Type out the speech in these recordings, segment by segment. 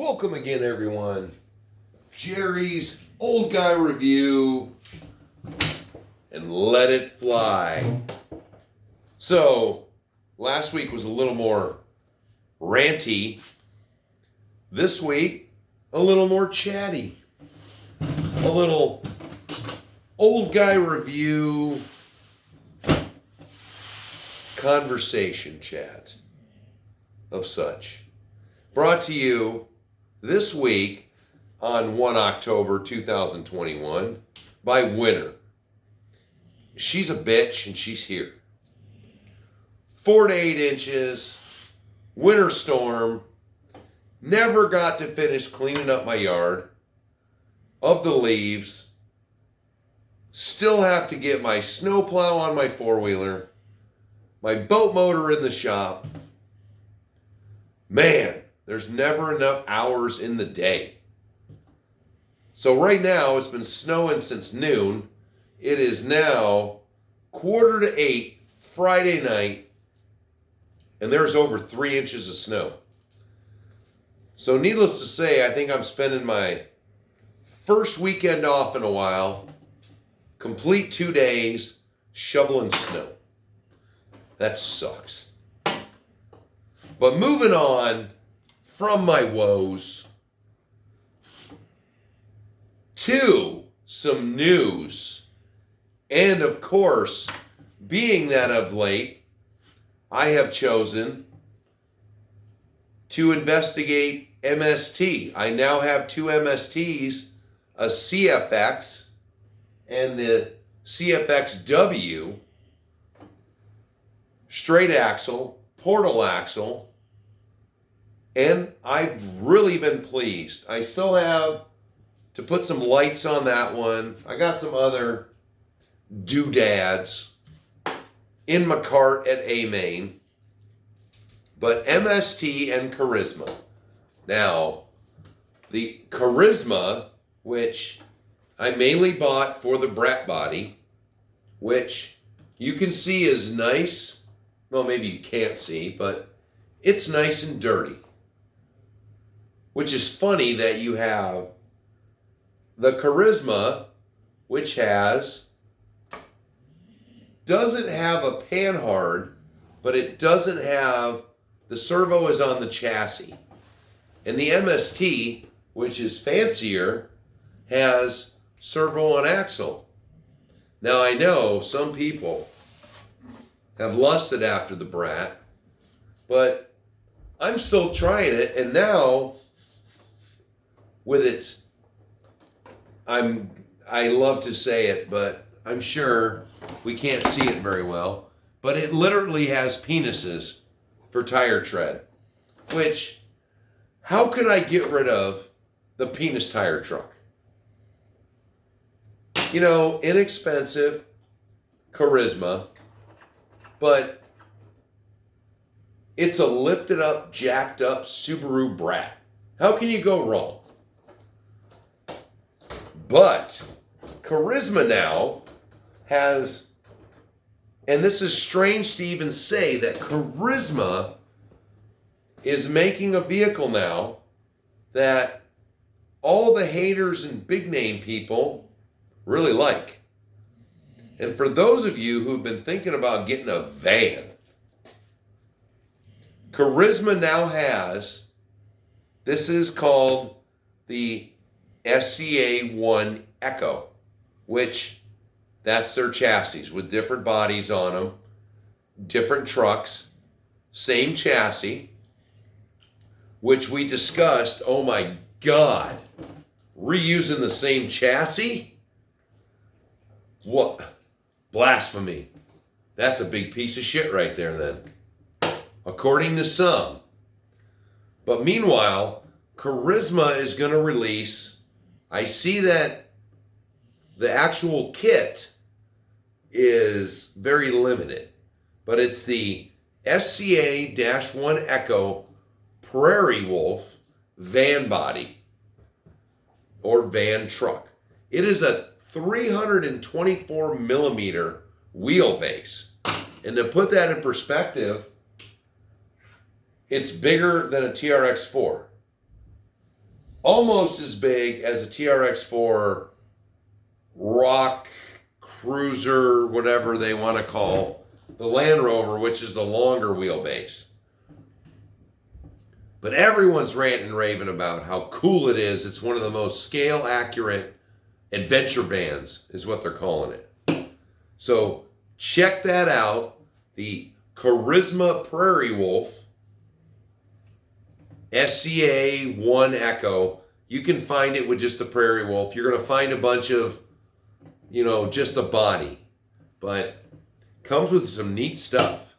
Welcome again, everyone. Jerry's Old Guy Review, and let it fly. So, last week was a little more ranty. This week, a little more chatty. A little Old Guy Review conversation chat of such. Brought to you this week on 1 October 2021 by Winter. She's a bitch and she's here. 4 to 8 inches, winter storm, never got to finish cleaning up my yard of the leaves, still have to get my snowplow on my four-wheeler, my boat motor in the shop. Man, there's never enough hours in the day. So right now, it's been snowing since noon. It is now 7:45 Friday night, and there's over 3 inches of snow. So needless to say, I think I'm spending my first weekend off in a while, complete 2 days, shoveling snow. That sucks. But moving on from my woes to some news. And of course, being that of late, I have chosen to investigate MST. I now have 2 MSTs, a CFX and the CFXW, straight axle, portal axle, and I've really been pleased. I still have to put some lights on that one. I got some other doodads in my cart at A-Main. But MST and Charisma. Now, the Charisma, which I mainly bought for the brat body, which you can see is nice. Well, maybe you can't see, but it's nice and dirty. Which is funny that you have the Charisma, which doesn't have a panhard, but it doesn't have, the servo is on the chassis. And the MST, which is fancier, has servo on axle. Now I know some people have lusted after the brat, but I'm still trying it, and now with its, I love to say it, but I'm sure we can't see it very well, but it literally has penises for tire tread, which, how can I get rid of the penis tire truck? You know, inexpensive Charisma, but it's a lifted up, jacked up Subaru brat. How can you go wrong? But Charisma now has, and this is strange to even say, that Charisma is making a vehicle now that all the haters and big name people really like. And for those of you who've been thinking about getting a van, Charisma now has, this is called the SCA1 Echo, which that's their chassis with different bodies on them, different trucks, same chassis, which we discussed. Oh my God, reusing the same chassis? What? Blasphemy. That's a big piece of shit right there then, according to some. But meanwhile, Charisma is going to release, I see that the actual kit is very limited, but it's the SCA-1 Echo Prairie Wolf van body or van truck. It is a 324 millimeter wheelbase. And to put that in perspective, it's bigger than a TRX-4. almost as big as a TRX4 rock cruiser, whatever they want to call the Land Rover, which is the longer wheelbase. But everyone's ranting and raving about how cool it is. It's one of the most scale accurate adventure vans, is what they're calling it. So check that out. The Charisma Prairie Wolf SCA 1 Echo. You can find it with just the Prairie Wolf. You're going to find a bunch of, just a body. But comes with some neat stuff.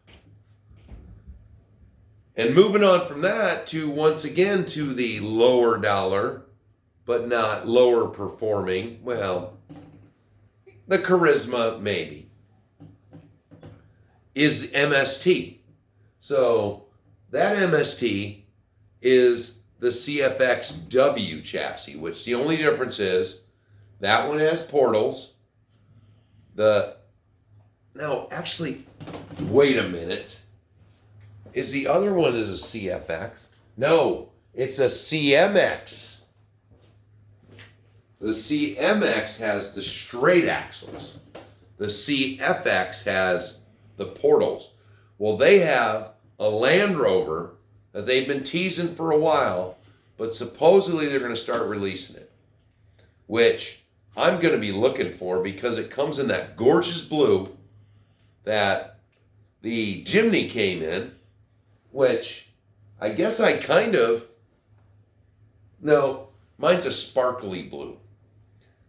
And moving on from that to, once again, to the lower dollar, but not lower performing. Well, the Charisma, maybe, is MST. So that MST is the CFX-W chassis, which the only difference is that one has portals. Now, actually, wait a minute. Is the other one is a CFX? No, it's a CMX. The CMX has the straight axles. The CFX has the portals. Well, they have a Land Rover that they've been teasing for a while, but supposedly they're going to start releasing it, which I'm going to be looking for because it comes in that gorgeous blue that the Jimny came in, which I guess no, mine's a sparkly blue.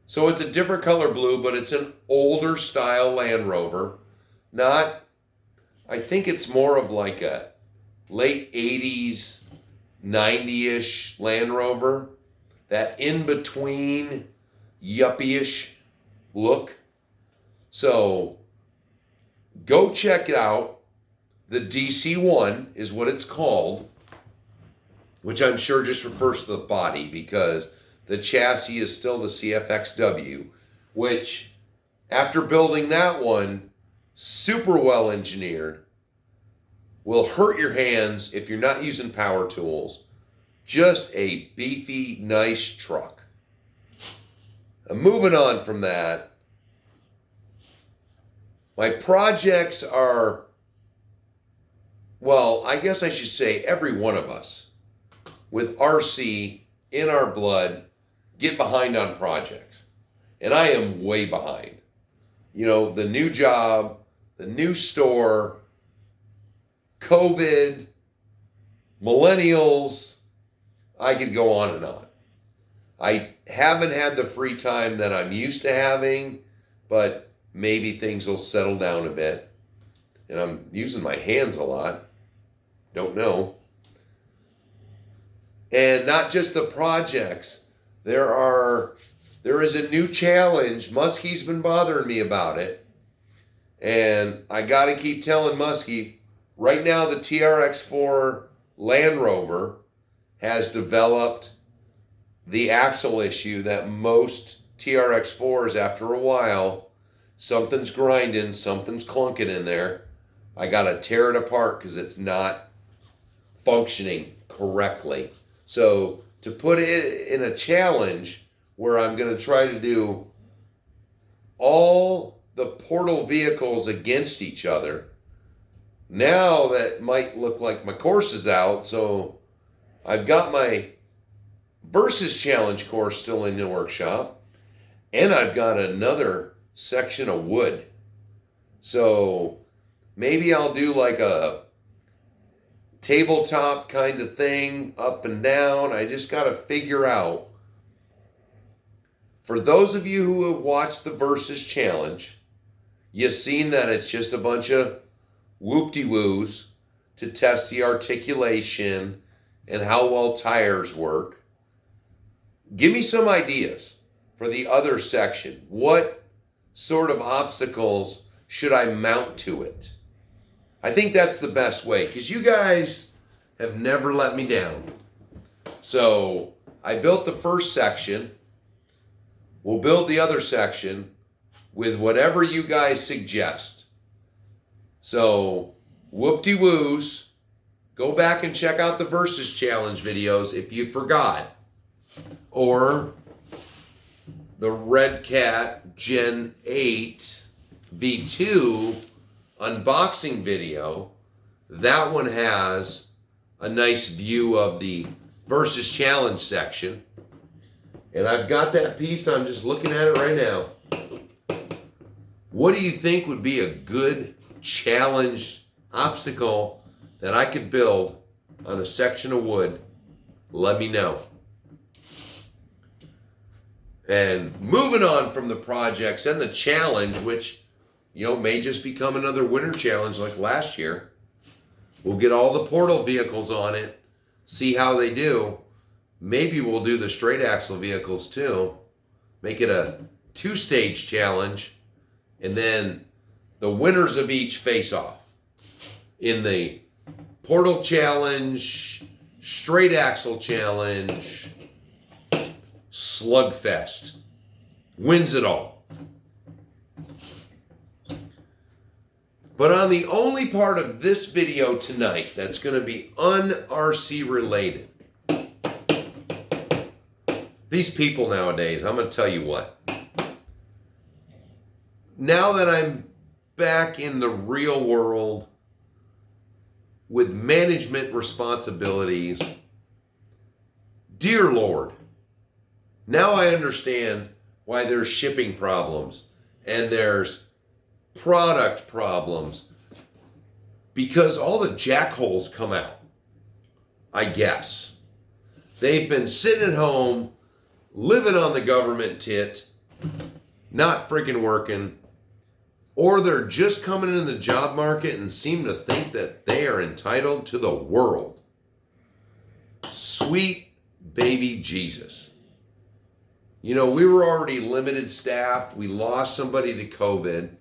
So it's a different color blue, but it's an older style Land Rover. I think it's more of like a late 80s, 90-ish Land Rover. That in-between yuppie-ish look. So go check it out. The DC1 is what it's called, which I'm sure just refers to the body because the chassis is still the CFX-W, which after building that one, super well engineered, will hurt your hands if you're not using power tools. Just a beefy, nice truck. Moving on from that, my projects are, well, I guess I should say every one of us with RC in our blood get behind on projects. And I am way behind. The new job, the new store, COVID, millennials, I could go on and on. I haven't had the free time that I'm used to having, but maybe things will settle down a bit. And I'm using my hands a lot. Don't know. And not just the projects. There is a new challenge. Muskie's been bothering me about it. And I got to keep telling Muskie, right now the TRX4 Land Rover has developed the axle issue that most TRX4s, after a while, something's grinding, something's clunking in there. I got to tear it apart because it's not functioning correctly. So to put it in a challenge where I'm going to try to do all the portal vehicles against each other, now that might look like my course is out. So I've got my Versus Challenge course still in the workshop, and I've got another section of wood. So maybe I'll do like a tabletop kind of thing, up and down. I just got to figure out. For those of you who have watched the Versus Challenge, you've seen that it's just a bunch of whoop-de-woos to test the articulation and how well tires work. Give me some ideas for the other section. What sort of obstacles should I mount to it? I think that's the best way because you guys have never let me down. So I built the first section. We'll build the other section with whatever you guys suggest. So whoop-de-woos. Go back and check out the Versus Challenge videos if you forgot. or the Red Cat Gen 8 V2 unboxing video. That one has a nice view of the versus challenge section. And I've got that piece, I'm just looking at it right now. What do you think would be a good challenge obstacle that I could build on a section of wood? Let me know. And moving on from the projects and the challenge, which, may just become another winter challenge like last year. We'll get all the portal vehicles on it, see how they do. Maybe we'll do the straight axle vehicles too. Make it a 2-stage challenge, and then the winners of each face off in the portal challenge, straight axle challenge, slugfest. Wins it all. But on the only part of this video tonight that's going to be un-RC related, these people nowadays, I'm going to tell you what. Now that I'm back in the real world with management responsibilities, dear Lord, now I understand why there's shipping problems and there's product problems, because all the jackholes come out, I guess. They've been sitting at home, living on the government tit, not freaking working, or they're just coming into the job market and seem to think that they are entitled to the world. Sweet baby Jesus. We were already limited staffed. We lost somebody to COVID.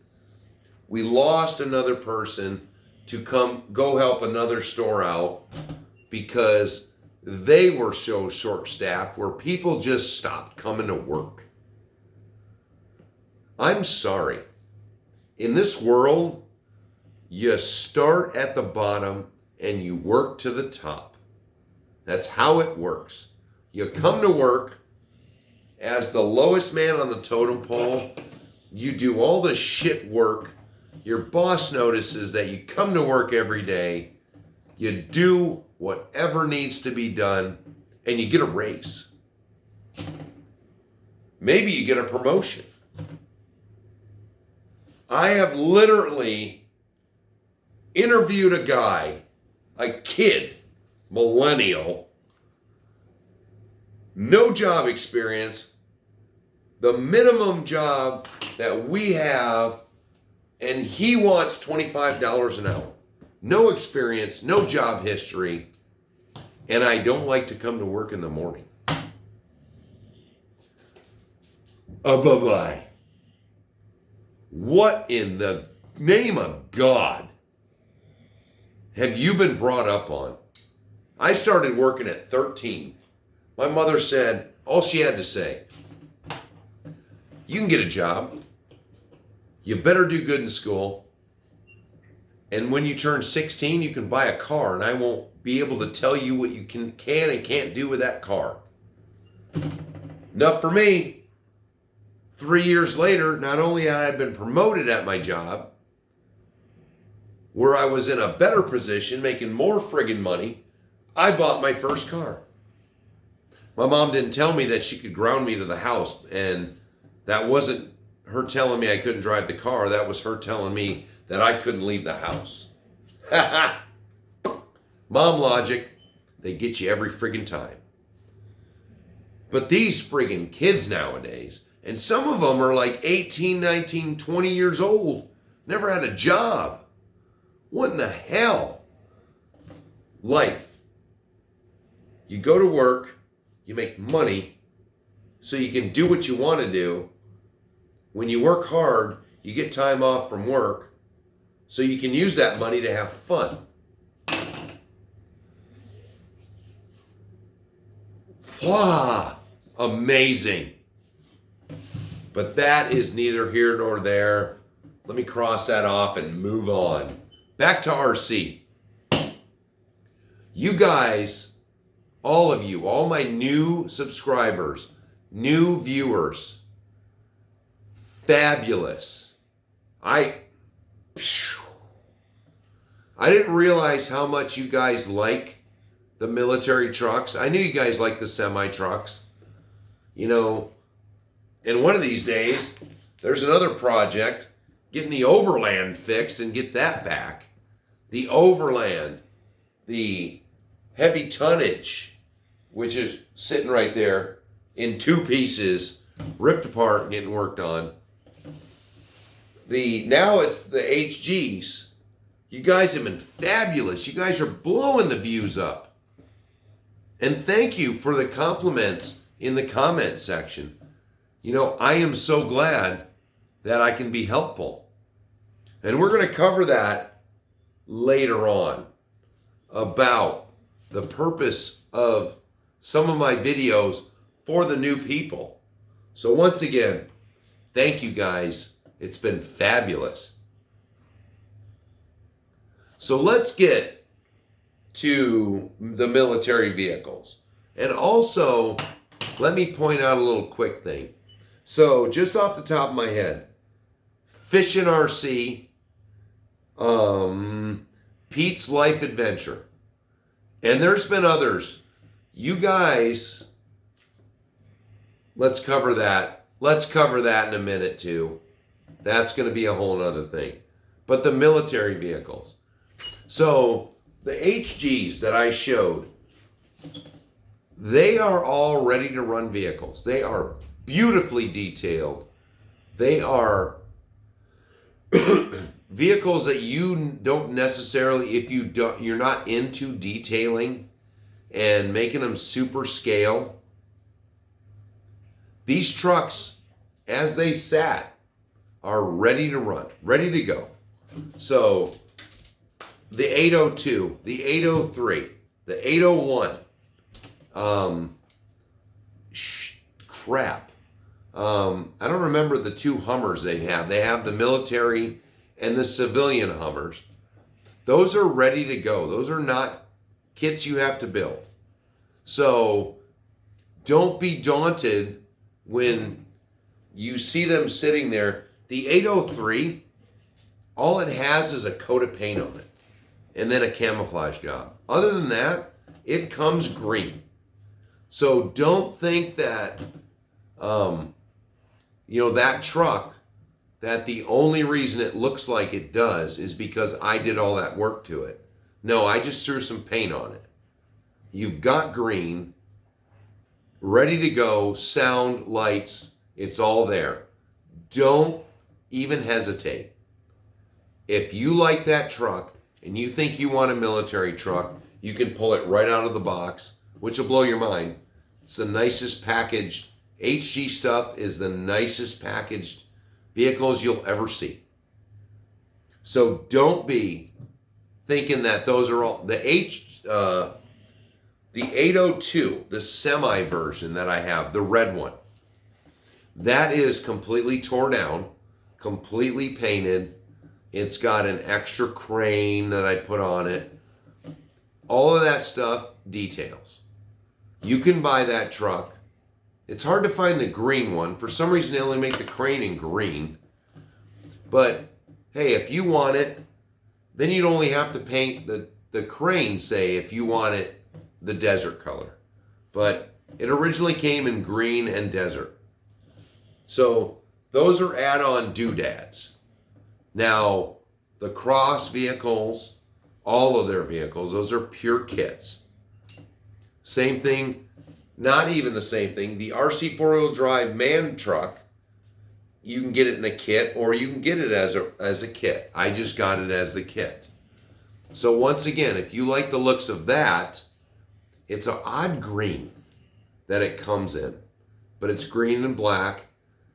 We lost another person to go help another store out because they were so short-staffed where people just stopped coming to work. I'm sorry. In this world, you start at the bottom and you work to the top. That's how it works. You come to work as the lowest man on the totem pole. You do all the shit work. Your boss notices that you come to work every day. You do whatever needs to be done, and you get a raise. Maybe you get a promotion. I have literally interviewed a guy, a kid, millennial, no job experience, the minimum job that we have, and he wants $25 an hour. No experience, no job history, and I don't like to come to work in the morning. Bye-bye. What in the name of God have you been brought up on? I started working at 13. My mother said, all she had to say, you can get a job. You better do good in school. And when you turn 16, you can buy a car, and I won't be able to tell you what you can and can't do with that car. Enough for me. 3 years later, not only had I been promoted at my job, where I was in a better position, making more friggin' money, I bought my first car. My mom didn't tell me that she could ground me to the house, and that wasn't her telling me I couldn't drive the car. That was her telling me that I couldn't leave the house. Mom logic, they get you every friggin' time. But these friggin' kids nowadays, and some of them are like 18, 19, 20 years old, never had a job. What in the hell? Life. You go to work, you make money, so you can do what you want to do. When you work hard, you get time off from work, so you can use that money to have fun. Wow, amazing. But that is neither here nor there. Let me cross that off and move on. Back to RC. You guys all of you, all my new subscribers, new viewers, fabulous. I didn't realize how much you guys like the military trucks. I knew you guys like the semi trucks. You know, and one of these days, there's another project, getting the Overland fixed and get that back. The Overland, the heavy tonnage, which is sitting right there in 2 pieces, ripped apart and getting worked on. Now it's the HGs. You guys have been fabulous. You guys are blowing the views up. And thank you for the compliments in the comment section. You know, I am so glad that I can be helpful. And we're going to cover that later on, about the purpose of some of my videos for the new people. So once again, thank you guys. It's been fabulous. So let's get to the military vehicles. And also, let me point out a little quick thing. So just off the top of my head, Fishing RC, Pete's Life Adventure, and there's been others. You guys, let's cover that. Let's cover that in a minute too. That's going to be a whole other thing. But the military vehicles. So the HGs that I showed, they are all ready to run vehicles. They are beautifully detailed. They are vehicles that you don't necessarily, if you're not into detailing and making them super scale. These trucks, as they sat, are ready to run, ready to go. So the 802, the 803, the 801, crap. I don't remember the 2 Hummers they have. They have the military and the civilian Hummers. Those are ready to go. Those are not kits you have to build. So don't be daunted when you see them sitting there. The 803, all it has is a coat of paint on it and then a camouflage job. Other than that, it comes green. So don't think that, that truck, that the only reason it looks like it does is because I did all that work to it. No, I just threw some paint on it. You've got green, ready to go, sound, lights, it's all there. Don't even hesitate. If you like that truck and you think you want a military truck, you can pull it right out of the box, which will blow your mind. It's the nicest packaged. HG stuff is the nicest packaged vehicles you'll ever see. So don't be thinking that those are all the 802, the semi version that I have, the red one. That is completely tore down, completely painted. It's got an extra crane that I put on it. All of that stuff, details. You can buy that truck. It's hard to find the green one. For some reason, they only make the crane in green. But, hey, if you want it, then you'd only have to paint the crane, say, if you want it the desert color. But it originally came in green and desert. So those are add-on doodads. Now, the cross vehicles, all of their vehicles, those are pure kits. Same thing, not even the same thing. The RC four-wheel drive man truck, you can get it in a kit or you can get it as a kit. I just got it as the kit. So once again, if you like the looks of that, it's an odd green that it comes in, but it's green and black.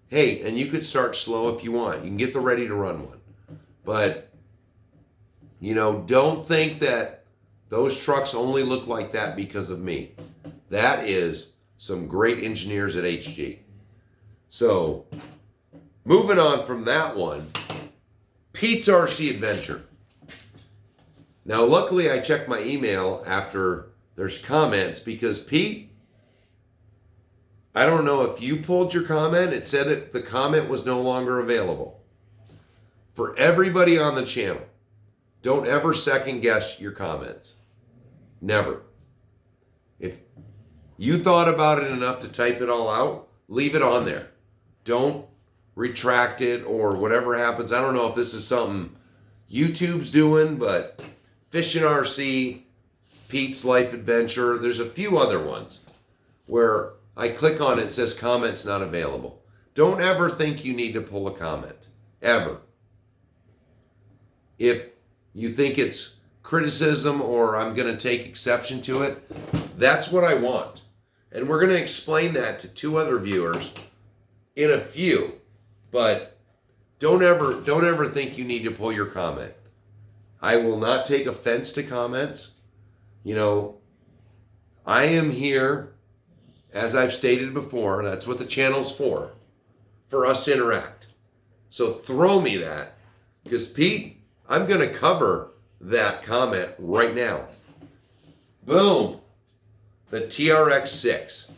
Hey, and you could start slow if you want. You can get the ready to run one. But, don't think that those trucks only look like that because of me. That is some great engineers at HG. So, moving on from that one, Pete's RC Adventure. Now, luckily, I checked my email after there's comments, because Pete, I don't know if you pulled your comment. It said that the comment was no longer available. For everybody on the channel, don't ever second guess your comments. Never. If you thought about it enough to type it all out, leave it on there. Don't retract it or whatever happens. I don't know if this is something YouTube's doing, but Fishing RC, Pete's Life Adventure, there's a few other ones where I click on it, it says comments not available. Don't ever think you need to pull a comment. Ever. If you think it's criticism or I'm going to take exception to it, that's what I want. And we're going to explain that to 2 other viewers in a few. But don't ever think you need to pull your comment. I will not take offense to comments. You know, I am here, as I've stated before, that's what the channel's for us to interact. So throw me that, because Pete, I'm going to cover that comment right now. Boom. The TRX6.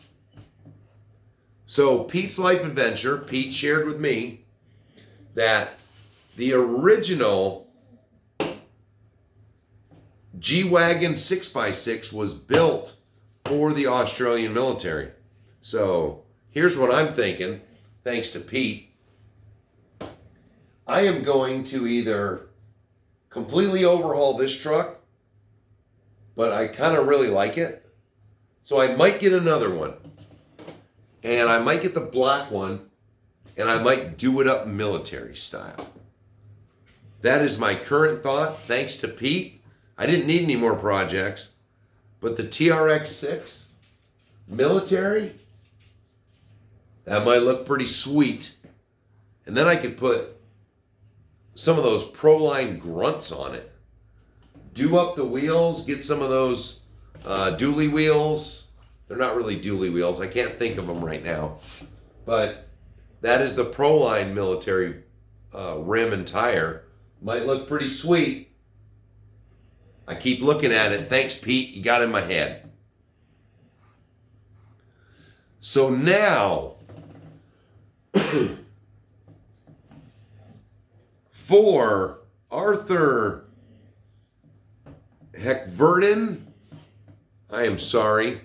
So Pete's Life Adventure, Pete shared with me that the original G-Wagon 6x6 was built for the Australian military. So here's what I'm thinking, thanks to Pete. I am going to either completely overhaul this truck, but I kind of really like it. So I might get another one. And I might get the black one, and I might do it up military style. That is my current thought, thanks to Pete. I didn't need any more projects, but the TRX6 military, that might look pretty sweet. And then I could put some of those Proline grunts on it. Do up the wheels, get some of those dually wheels. They're not really dually wheels. I can't think of them right now. But that is the Proline military rim and tire. Might look pretty sweet. I keep looking at it. Thanks, Pete. You got in my head. So now, for Arthur Heckverden, I am sorry.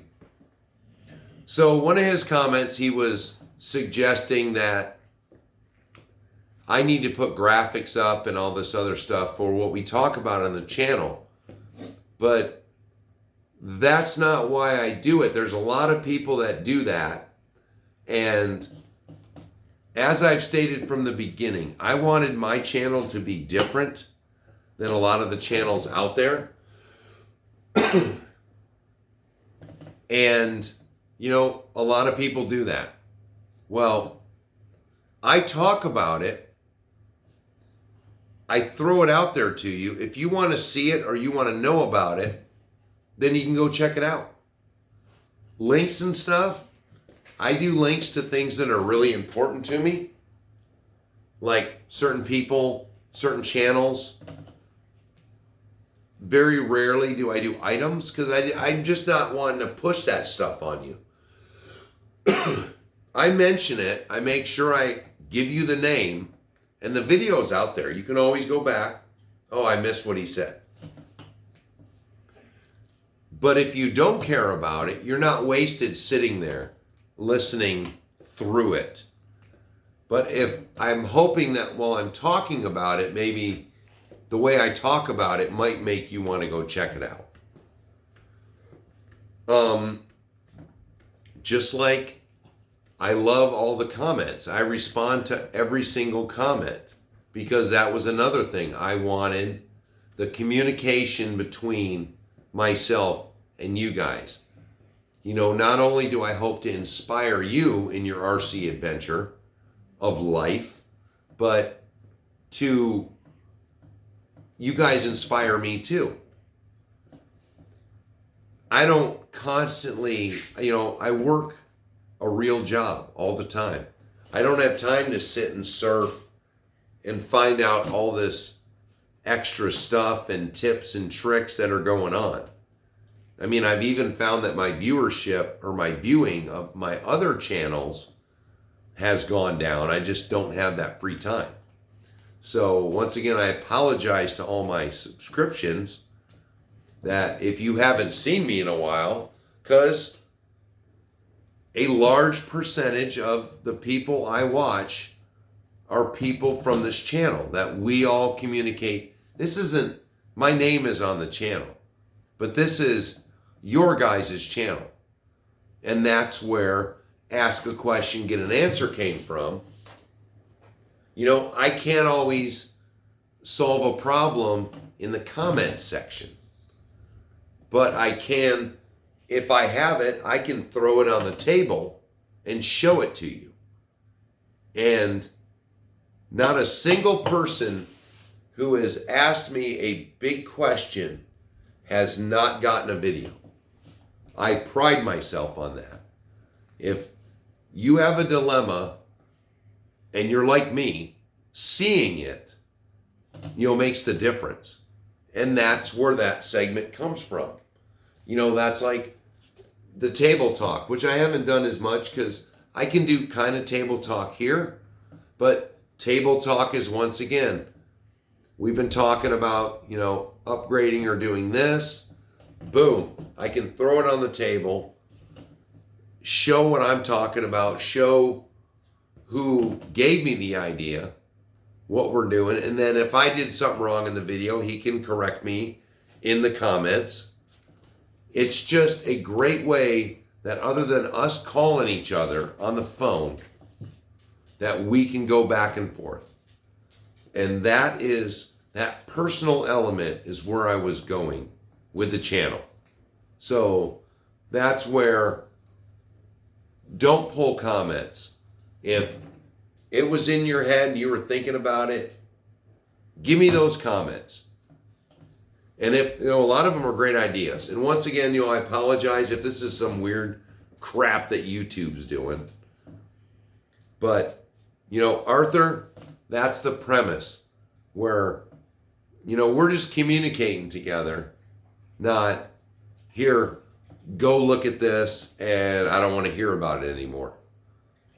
So one of his comments, he was suggesting that I need to put graphics up and all this other stuff for what we talk about on the channel. But that's not why I do it. There's a lot of people that do that. And as I've stated from the beginning, I wanted my channel to be different than a lot of the channels out there. And, you know, a lot of people do that. Well, I talk about it. I throw it out there to you. If you want to see it or you want to know about it, then you can go check it out. Links and stuff. I do links to things that are really important to me. Like certain people, certain channels. Very rarely do I do items because I'm just not wanting to push that stuff on you. I mention it. I make sure I give you the name. And the video's out there. You can always go back. Oh, I missed what he said. But if you don't care about it, you're not wasted sitting there listening through it. But if I'm hoping that while I'm talking about it, maybe the way I talk about it might make you want to go check it out. Just like I love all the comments. I respond to every single comment because that was another thing. I wanted the communication between myself and you guys. You know, not only do I hope to inspire you in your RC adventure of life, but to you guys inspire me too. I don't constantly, you know, I work a real job all the time. I don't have time to sit and surf and find out all this extra stuff and tips and tricks that are going on. I mean, I've even found that my viewership or my viewing of my other channels has gone down. I just don't have that free time. So once again, I apologize to all my subscriptions that if you haven't seen me in a while, because a large percentage of the people I watch are people from this channel that we all communicate. This isn't, my name is on the channel, but this is your guys' channel. And that's where Ask a Question, Get an Answer came from. You know, I can't always solve a problem in the comments section, but I can, if I have it, I can throw it on the table and show it to you. And not a single person who has asked me a big question has not gotten a video. I pride myself on that. If you have a dilemma and you're like me, seeing it, you know, makes the difference. And that's where that segment comes from. You know, that's like the table talk, which I haven't done as much because I can do kind of table talk here, but table talk is, once again, we've been talking about, you know, upgrading or doing this. Boom, I can throw it on the table, show what I'm talking about, show who gave me the idea, what we're doing, and then if I did something wrong in the video, he can correct me in the comments. It's just a great way that, other than us calling each other on the phone, that we can go back and forth. And that personal element is where I was going with the channel. So that's where, don't pull comments. If it was in your head and you were thinking about it, give me those comments. And if, you know, a lot of them are great ideas. And once again, you know, I apologize if this is some weird crap that YouTube's doing. But, you know, Arthur, that's the premise where, you know, we're just communicating together, not here, go look at this and I don't want to hear about it anymore.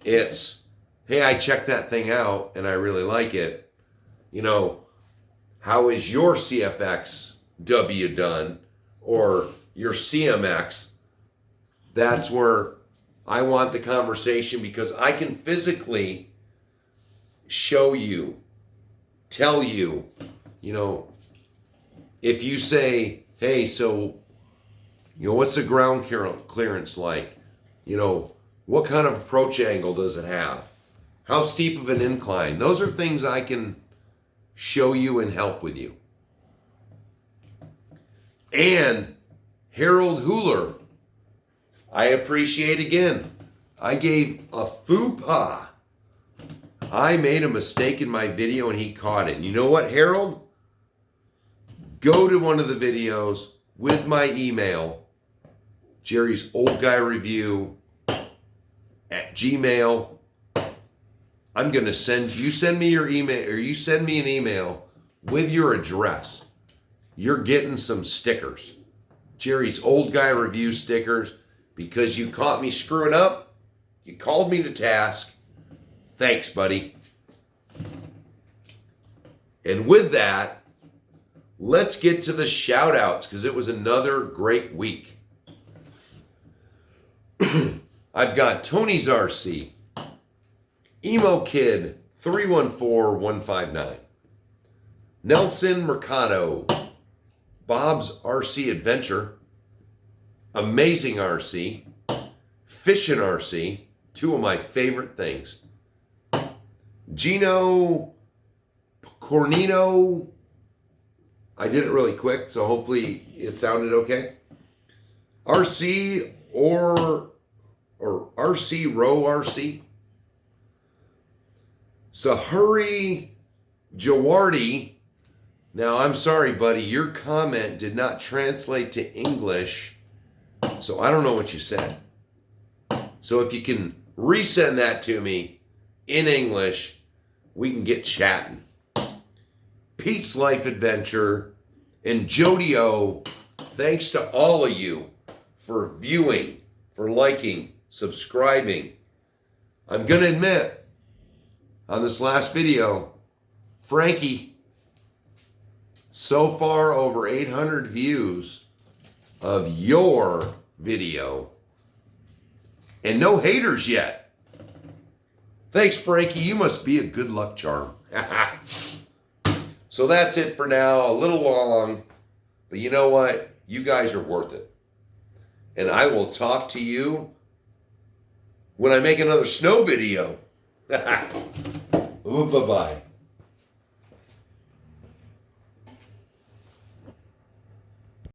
It's, hey, I checked that thing out and I really like it. You know, how is your CFXW done, or your CMX? That's where I want the conversation, because I can physically show you, tell you, you know, if you say, hey, so, you know, what's the ground clearance like? You know, what kind of approach angle does it have? How steep of an incline? Those are things I can show you and help with you. And Harold Huler, I appreciate again. I gave a faux pas. I made a mistake in my video and he caught it. And you know what, Harold? Go to one of the videos with my email, Jerry's Old Guy Review at Gmail. I'm going to send me your email, or you send me an email with your address. You're getting some stickers. Jerry's Old Guy Review stickers, because you caught me screwing up. You called me to task. Thanks, buddy. And with that, let's get to the shout outs, because it was another great week. I've got Tony's RC, Emo Kid 314159, Nelson Mercado, Bob's RC Adventure, Amazing RC, Fishin' RC, two of my favorite things, Gino Cornino. I did it really quick, so hopefully it sounded okay. RC or RC Row RC. Sahuri Jawardi. Now, I'm sorry, buddy. Your comment did not translate to English, so I don't know what you said. So if you can resend that to me in English, we can get chatting. Pete's Life Adventure and Jody O, thanks to all of you for viewing, for liking, subscribing. I'm going to admit, on this last video, Frankie, so far over 800 views of your video and no haters yet. Thanks, Frankie. You must be a good luck charm. So that's it for now. A little long, but you know what? You guys are worth it. And I will talk to you when I make another snow video. Bye-bye.